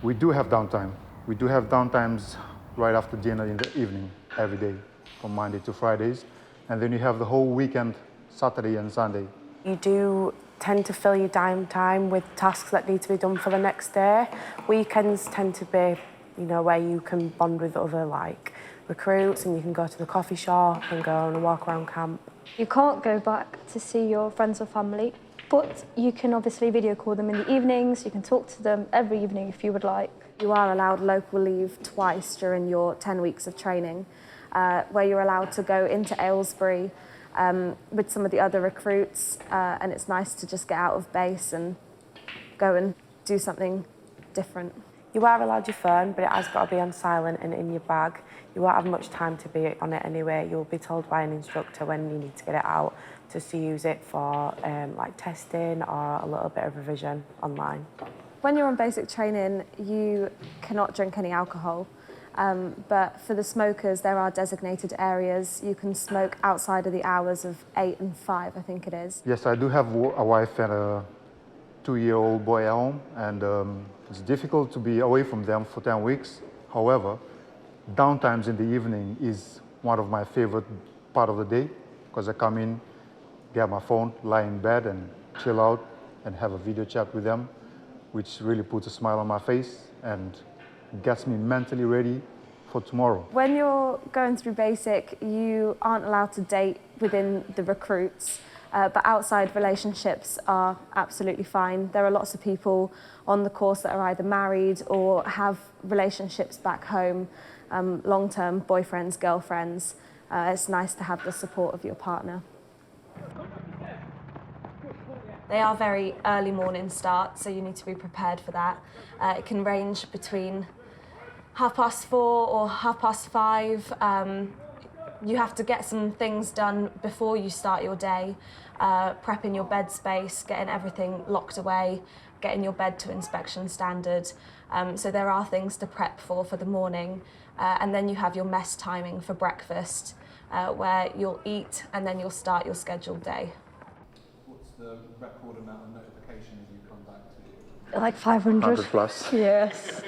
We do have downtime. We do have downtimes right after dinner in the evening, every day, from Monday to Fridays. And then you have the whole weekend, Saturday and Sunday. You do tend to fill your downtime with tasks that need to be done for the next day. Weekends tend to be, where you can bond with other recruits, and you can go to the coffee shop and go on a walk around camp. You can't go back to see your friends or family, but you can obviously video call them in the evenings. You can talk to them every evening if you would like. You are allowed local leave twice during your 10 weeks of training, where you're allowed to go into Aylesbury with some of the other recruits, and it's nice to just get out of base and go and do something different. You are allowed your phone, but it has got to be on silent and in your bag. You won't have much time to be on it anyway. You'll be told by an instructor when you need to get it out, just to use it for testing or a little bit of revision online. When you're on basic training, you cannot drink any alcohol. But for the smokers, there are designated areas. You can smoke outside of the hours of 8 and 5, I think it is. Yes, I do have a wife and a 2-year-old boy at home, and it's difficult to be away from them for 10 weeks. However, downtimes in the evening is one of my favorite part of the day, because I come in, get my phone, lie in bed and chill out and have a video chat with them, which really puts a smile on my face and gets me mentally ready for tomorrow. When you're going through basic, you aren't allowed to date within the recruits, but outside relationships are absolutely fine. There are lots of people on the course that are either married or have relationships back home, long-term boyfriends, girlfriends. It's nice to have the support of your partner. They are very early morning starts, so you need to be prepared for that. It can range between 4:30 or 5:30. You have to get some things done before you start your day, prepping your bed space, getting everything locked away, getting your bed to inspection standard. So there are things to prep for the morning. And then you have your mess timing for breakfast, where you'll eat and then you'll start your scheduled day. What's the record amount of notifications you come back to? Like 500. 100 plus. Yes.